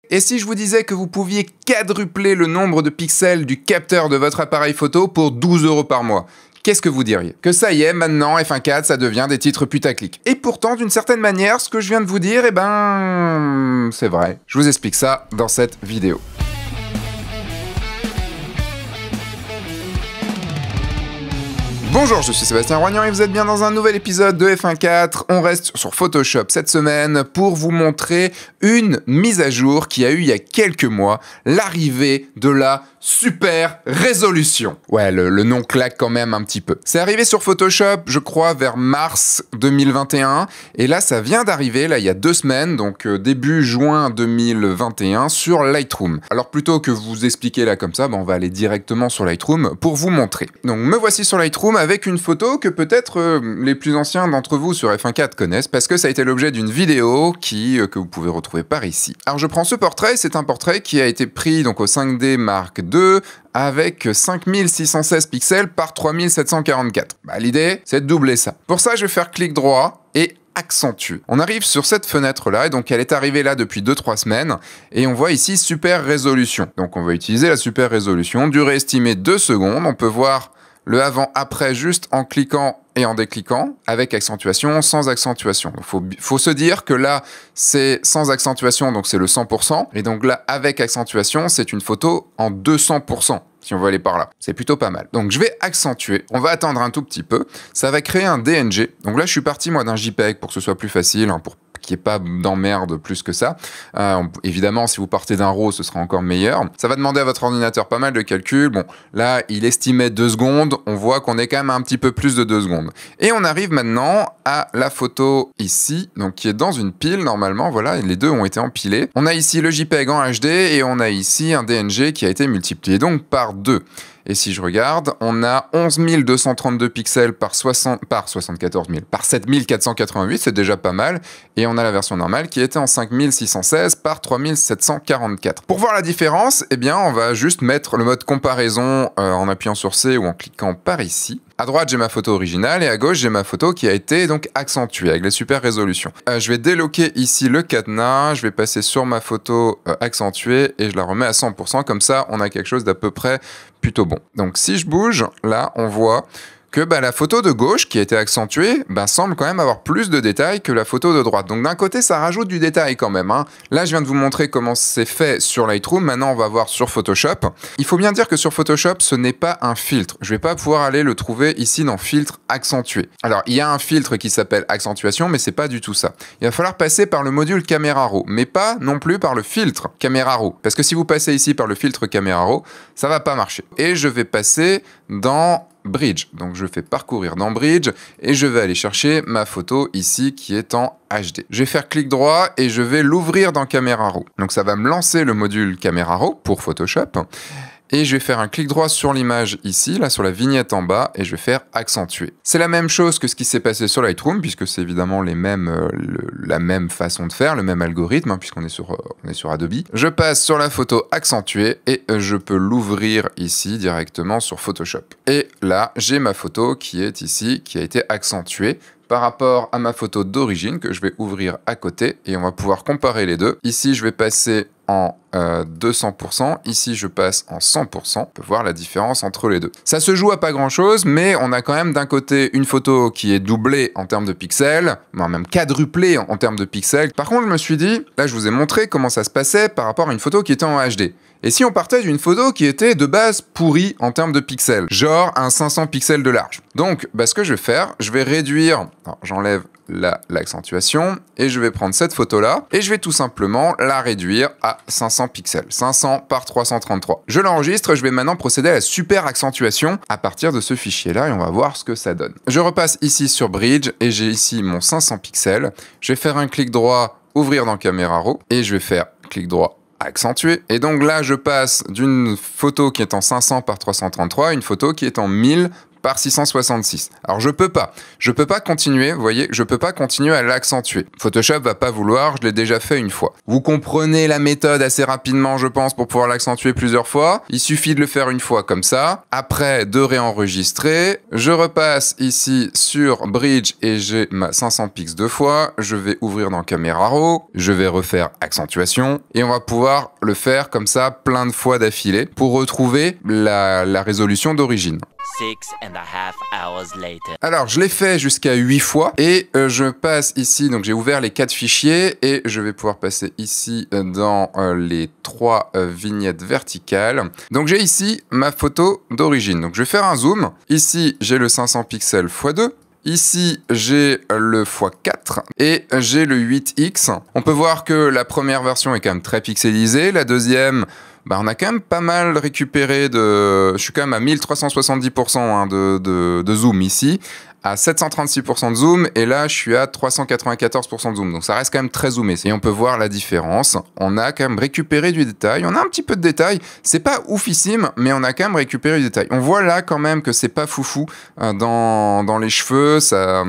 Et si je vous disais que vous pouviez quadrupler le nombre de pixels du capteur de votre appareil photo pour 12 € par mois? Qu'est-ce que vous diriez? Que ça y est, maintenant F1.4, ça devient des titres putaclic. Et pourtant, d'une certaine manière, ce que je viens de vous dire, c'est vrai. Je vous explique ça dans cette vidéo. Bonjour, je suis Sébastien Roignan et vous êtes bien dans un nouvel épisode de F1.4. On reste sur Photoshop cette semaine pour vous montrer une mise à jour qui a eu il y a quelques mois, l'arrivée de la super résolution. Ouais, le nom claque quand même un petit peu. C'est arrivé sur Photoshop, je crois, vers mars 2021. Et là, ça vient d'arriver, là, il y a 2 semaines, donc début juin 2021, sur Lightroom. Alors, plutôt que vous expliquer là comme ça, on va aller directement sur Lightroom pour vous montrer. Donc, me voici sur Lightroom avec une photo que peut-être les plus anciens d'entre vous sur F1.4 connaissent, parce que ça a été l'objet d'une vidéo que vous pouvez retrouver par ici. Alors, je prends ce portrait, c'est un portrait qui a été pris donc au 5D Mark II, avec 5616 pixels par 3744. L'idée, c'est de doubler ça. Pour ça, je vais faire clic droit et accentuer. On arrive sur cette fenêtre-là, et donc elle est arrivée là depuis 2-3 semaines, et on voit ici super résolution. Donc on va utiliser la super résolution, durée estimée 2 secondes, on peut voir le avant-après juste en cliquant et en décliquant, avec accentuation, sans accentuation. Il faut se dire que là, c'est sans accentuation, donc c'est le 100%, et donc là, avec accentuation, c'est une photo en 200%. Si on veut aller par là. C'est plutôt pas mal. Donc je vais accentuer. On va attendre un tout petit peu. Ça va créer un DNG. Donc là, je suis parti moi d'un JPEG pour que ce soit plus facile, pour qu'il n'y ait pas d'emmerde plus que ça. Évidemment, si vous partez d'un RAW, ce sera encore meilleur. Ça va demander à votre ordinateur pas mal de calculs. Bon, là, il estimait 2 secondes. On voit qu'on est quand même un petit peu plus de 2 secondes. Et on arrive maintenant à la photo ici, donc qui est dans une pile normalement. Voilà, les deux ont été empilés. On a ici le JPEG en HD et on a ici un DNG qui a été multiplié donc par 2. Et si je regarde, on a 11 232 pixels par 7488, c'est déjà pas mal. Et on a la version normale qui était en 5616 par 3744. Pour voir la différence, on va juste mettre le mode comparaison en appuyant sur C ou en cliquant par ici. À droite, j'ai ma photo originale et à gauche, j'ai ma photo qui a été donc accentuée avec les super résolutions. Je vais déloquer ici le cadenas, je vais passer sur ma photo accentuée et je la remets à 100%. Comme ça, on a quelque chose d'à peu près plutôt bon. Donc si je bouge, là, on voit que la photo de gauche qui a été accentuée semble quand même avoir plus de détails que la photo de droite. Donc d'un côté, ça rajoute du détail quand même. Là, je viens de vous montrer comment c'est fait sur Lightroom. Maintenant, on va voir sur Photoshop. Il faut bien dire que sur Photoshop, ce n'est pas un filtre. Je ne vais pas pouvoir aller le trouver ici dans Filtre accentué. Alors, il y a un filtre qui s'appelle Accentuation, mais c'est pas du tout ça. Il va falloir passer par le module Camera Raw, mais pas non plus par le filtre Camera Raw. Parce que si vous passez ici par le filtre Camera Raw, ça va pas marcher. Et je vais passer dans Bridge. Donc je fais parcourir dans Bridge et je vais aller chercher ma photo ici qui est en HD. Je vais faire clic droit et je vais l'ouvrir dans Camera Raw. Donc ça va me lancer le module Camera Raw pour Photoshop. Et je vais faire un clic droit sur l'image ici, là sur la vignette en bas, et je vais faire accentuer. C'est la même chose que ce qui s'est passé sur Lightroom, puisque c'est évidemment la même façon de faire, le même algorithme, puisqu'on est sur Adobe. Je passe sur la photo accentuée et je peux l'ouvrir ici directement sur Photoshop. Et là, j'ai ma photo qui est ici, qui a été accentuée par rapport à ma photo d'origine que je vais ouvrir à côté et on va pouvoir comparer les deux. Ici, je vais passer en 200%, ici je passe en 100%, on peut voir la différence entre les deux. Ça se joue à pas grand chose, mais on a quand même d'un côté une photo qui est doublée en termes de pixels, même quadruplée en termes de pixels. Par contre, je me suis dit, là je vous ai montré comment ça se passait par rapport à une photo qui était en HD. Et si on partait d'une photo qui était de base pourrie en termes de pixels, genre un 500 pixels de large. Donc, ce que je vais faire, je vais réduire, j'enlève l'accentuation et je vais prendre cette photo-là et je vais tout simplement la réduire à 500 pixels, 500 par 333. Je l'enregistre, je vais maintenant procéder à la super accentuation à partir de ce fichier-là et on va voir ce que ça donne. Je repasse ici sur Bridge et j'ai ici mon 500 pixels. Je vais faire un clic droit, ouvrir dans Camera Raw et je vais faire clic droit, accentuer. Et donc là, je passe d'une photo qui est en 500 par 333 à une photo qui est en 1000 par 666. Alors je peux pas continuer, vous voyez, je peux pas continuer à l'accentuer. Photoshop va pas vouloir, je l'ai déjà fait une fois. Vous comprenez la méthode assez rapidement, je pense, pour pouvoir l'accentuer plusieurs fois. Il suffit de le faire une fois comme ça, après de réenregistrer. Je repasse ici sur Bridge et j'ai ma 500 pix 2 fois. Je vais ouvrir dans Camera Raw, je vais refaire accentuation et on va pouvoir le faire comme ça plein de fois d'affilée pour retrouver la résolution d'origine. 6.5 hours later. Alors, je l'ai fait jusqu'à 8 fois et je passe ici, donc j'ai ouvert les 4 fichiers et je vais pouvoir passer ici dans les 3 vignettes verticales. Donc j'ai ici ma photo d'origine. Donc je vais faire un zoom. Ici, j'ai le 500 pixels x2. Ici, j'ai le x4 et j'ai le 8x. On peut voir que la première version est quand même très pixelisée. La deuxième, on a quand même pas mal récupéré de... Je suis quand même à 1370% de zoom ici, à 736% de zoom, et là je suis à 394% de zoom, donc ça reste quand même très zoomé. Et on peut voir la différence, on a quand même récupéré du détail, on a un petit peu de détail, c'est pas oufissime, mais on a quand même récupéré du détail. On voit là quand même que c'est pas foufou dans les cheveux, ça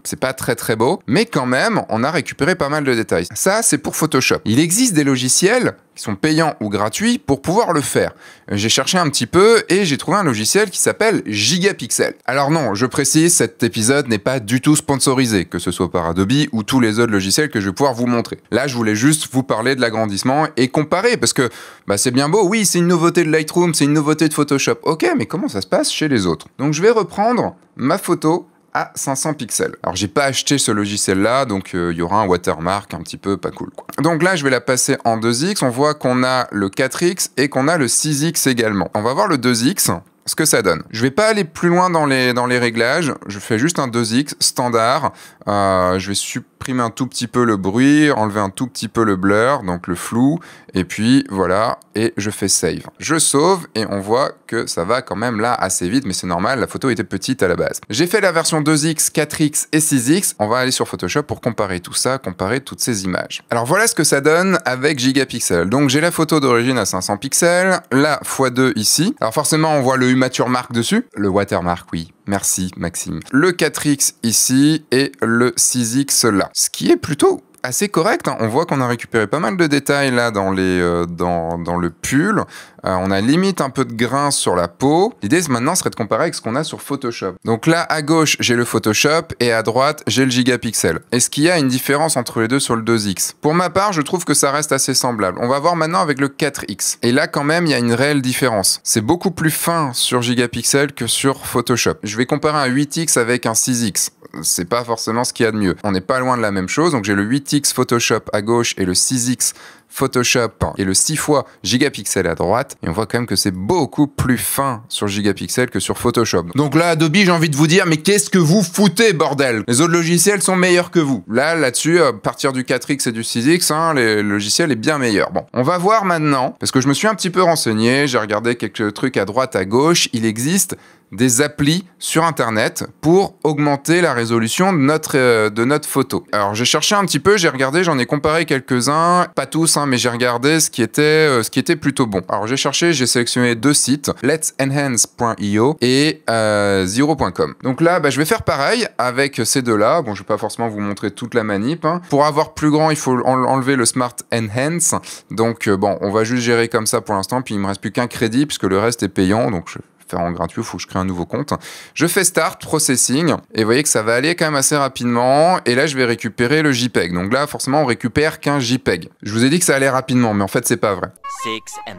c'est pas très très beau, mais quand même on a récupéré pas mal de détails. Ça c'est pour Photoshop. Il existe des logiciels qui sont payants ou gratuits pour pouvoir le faire. J'ai cherché un petit peu et j'ai trouvé un logiciel qui s'appelle Gigapixel. Alors non, je précise, cet épisode n'est pas du tout sponsorisé, que ce soit par Adobe ou tous les autres logiciels que je vais pouvoir vous montrer. Là, je voulais juste vous parler de l'agrandissement et comparer, parce que c'est bien beau, oui, c'est une nouveauté de Lightroom, c'est une nouveauté de Photoshop. Ok, mais comment ça se passe chez les autres? Donc je vais reprendre ma photo à 500 pixels. Alors j'ai pas acheté ce logiciel là, donc il y aura un watermark un petit peu pas cool quoi. Donc là je vais la passer en 2x, on voit qu'on a le 4x et qu'on a le 6x également. On va voir le 2x, ce que ça donne. Je vais pas aller plus loin dans les réglages, je fais juste un 2x standard, je vais supprimer un tout petit peu le bruit, enlever un tout petit peu le blur, donc le flou, et puis voilà, et je fais save. Je sauve et on voit que ça va quand même là assez vite, mais c'est normal, la photo était petite à la base. J'ai fait la version 2x, 4x et 6x, on va aller sur Photoshop pour comparer tout ça, comparer toutes ces images. Alors voilà ce que ça donne avec Gigapixel. Donc j'ai la photo d'origine à 500 pixels, la x2 ici. Alors forcément on voit le watermark dessus, le watermark oui. Merci Maxime. Le 4x ici et le 6x là. Ce qui est plutôt assez correct, hein. On voit qu'on a récupéré pas mal de détails là dans le pull. On a limite un peu de grain sur la peau. L'idée maintenant serait de comparer avec ce qu'on a sur Photoshop. Donc là à gauche j'ai le Photoshop et à droite j'ai le Gigapixel. Est-ce qu'il y a une différence entre les deux sur le 2x? Pour ma part je trouve que ça reste assez semblable. On va voir maintenant avec le 4x. Et là quand même il y a une réelle différence. C'est beaucoup plus fin sur Gigapixel que sur Photoshop. Je vais comparer un 8x avec un 6x. C'est pas forcément ce qu'il y a de mieux. On n'est pas loin de la même chose. Donc j'ai le 8x Photoshop à gauche et le 6x Photoshop et le 6 fois Gigapixel à droite. Et on voit quand même que c'est beaucoup plus fin sur Gigapixel que sur Photoshop. Donc là, Adobe, j'ai envie de vous dire, mais qu'est-ce que vous foutez, bordel? Les autres logiciels sont meilleurs que vous. Là-dessus, à partir du 4x et du 6x, le logiciel est bien meilleur. Bon, on va voir maintenant, parce que je me suis un petit peu renseigné, j'ai regardé quelques trucs à droite, à gauche. Il existe des applis sur internet pour augmenter la résolution de notre photo. Alors j'ai cherché un petit peu, j'ai regardé, j'en ai comparé quelques-uns, pas tous, mais j'ai regardé ce qui était plutôt bon. Alors j'ai cherché, j'ai sélectionné 2 sites, let'senhance.io et zero.com. Donc là, je vais faire pareil avec ces deux-là. Bon, je vais pas forcément vous montrer toute la manip, hein. Pour avoir plus grand, il faut enlever le Smart Enhance. Donc bon, on va juste gérer comme ça pour l'instant, puis il me reste plus qu'un crédit puisque le reste est payant, donc je faire en gratuit, il faut que je crée un nouveau compte. Je fais Start, Processing, et vous voyez que ça va aller quand même assez rapidement, et là je vais récupérer le JPEG. Donc là, forcément, on récupère qu'un JPEG. Je vous ai dit que ça allait rapidement, mais en fait, c'est pas vrai. 6.5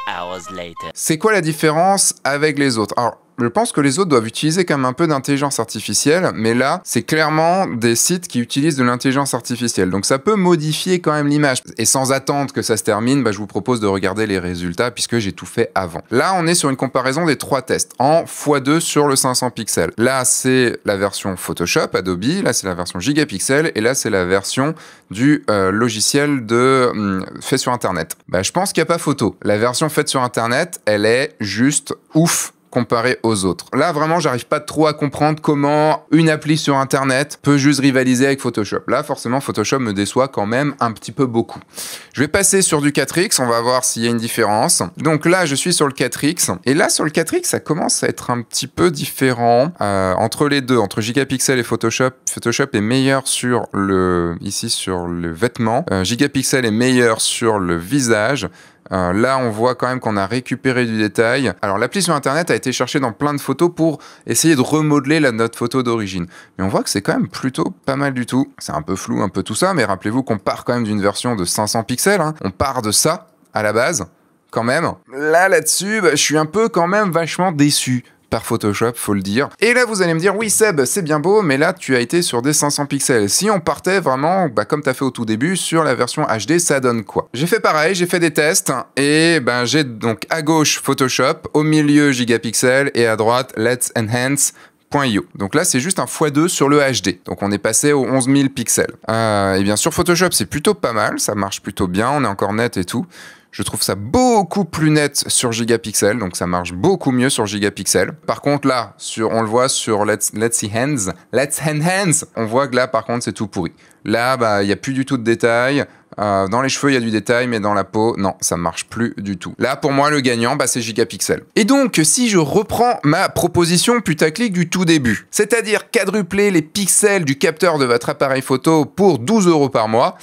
hours later. C'est quoi la différence avec les autres? Alors, je pense que les autres doivent utiliser quand même un peu d'intelligence artificielle, mais là, c'est clairement des sites qui utilisent de l'intelligence artificielle. Donc ça peut modifier quand même l'image. Et sans attendre que ça se termine, je vous propose de regarder les résultats puisque j'ai tout fait avant. Là, on est sur une comparaison des 3 tests en x2 sur le 500 pixels. Là, c'est la version Photoshop, Adobe. Là, c'est la version Gigapixel. Et là, c'est la version du logiciel fait sur Internet. Je pense qu'il n'y a pas photo. La version faite sur Internet, elle est juste ouf. comparé aux autres. Là, vraiment, j'arrive pas trop à comprendre comment une appli sur Internet peut juste rivaliser avec Photoshop. Là, forcément, Photoshop me déçoit quand même un petit peu beaucoup. Je vais passer sur du 4X, on va voir s'il y a une différence. Donc là, je suis sur le 4X. Et là, sur le 4X, ça commence à être un petit peu différent entre les deux, entre Gigapixel et Photoshop. Photoshop est meilleur sur ici sur le vêtement. Gigapixel est meilleur sur le visage. Là, on voit quand même qu'on a récupéré du détail. Alors, l'appli sur Internet a été cherchée dans plein de photos pour essayer de remodeler notre photo d'origine. Mais on voit que c'est quand même plutôt pas mal du tout. C'est un peu flou, un peu tout ça, mais rappelez-vous qu'on part quand même d'une version de 500 pixels. Hein. On part de ça, à la base, quand même. Là-dessus, je suis un peu quand même vachement déçu par Photoshop, faut le dire. Et là, vous allez me dire, oui Seb, c'est bien beau, mais là, tu as été sur des 500 pixels. Si on partait vraiment, comme tu as fait au tout début, sur la version HD, ça donne quoi? J'ai fait pareil, j'ai fait des tests, et j'ai donc à gauche Photoshop, au milieu Gigapixel, et à droite Let's Enhance. .io. Donc là, c'est juste un x2 sur le HD. Donc on est passé aux 11 000 pixels. Et bien sur Photoshop, c'est plutôt pas mal, ça marche plutôt bien, on est encore net et tout. Je trouve ça beaucoup plus net sur Gigapixel, donc ça marche beaucoup mieux sur Gigapixel. Par contre là, on le voit sur Let's Enhance, on voit que là par contre c'est tout pourri. Là, il n'y a plus du tout de détails. Dans les cheveux, il y a du détail, mais dans la peau, non, ça marche plus du tout. Là, pour moi, le gagnant, c'est Gigapixel. Et donc, si je reprends ma proposition putaclic du tout début, c'est-à-dire quadrupler les pixels du capteur de votre appareil photo pour 12 € par mois,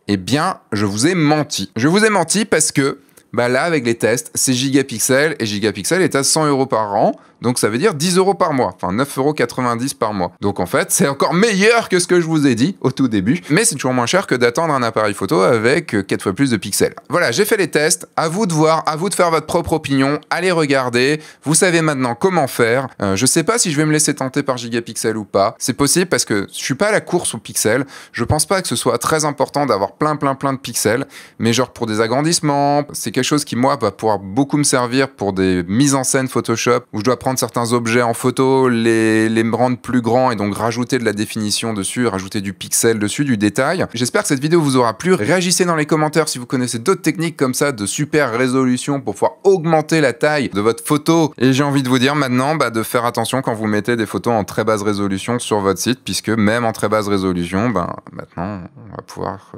eh bien, je vous ai menti. Je vous ai menti parce que, là, avec les tests, c'est Gigapixel, et Gigapixel est à 100 € par an, donc ça veut dire 10 € par mois, enfin 9,90 € par mois. Donc en fait, c'est encore meilleur que ce que je vous ai dit au tout début, mais c'est toujours moins cher que d'attendre un appareil photo avec 4 fois plus de pixels. Voilà, j'ai fait les tests, à vous de voir, à vous de faire votre propre opinion, allez regarder, vous savez maintenant comment faire. Je sais pas si je vais me laisser tenter par Gigapixel ou pas, c'est possible parce que je suis pas à la course aux pixels, je pense pas que ce soit très important d'avoir plein de pixels, mais genre pour des agrandissements, c'est quelque chose qui moi va pouvoir beaucoup me servir pour des mises en scène Photoshop, où je dois prendre certains objets en photo, les me rendre plus grands et donc rajouter de la définition dessus, rajouter du pixel dessus, du détail. J'espère que cette vidéo vous aura plu. Réagissez dans les commentaires si vous connaissez d'autres techniques comme ça de super résolution pour pouvoir augmenter la taille de votre photo. Et j'ai envie de vous dire maintenant de faire attention quand vous mettez des photos en très basse résolution sur votre site, puisque même en très basse résolution, maintenant on va pouvoir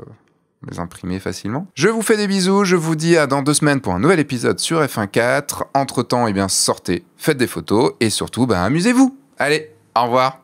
les imprimer facilement. Je vous fais des bisous, je vous dis à dans 2 semaines pour un nouvel épisode sur F1.4. Entre temps, sortez, faites des photos et surtout, amusez-vous. Allez, au revoir.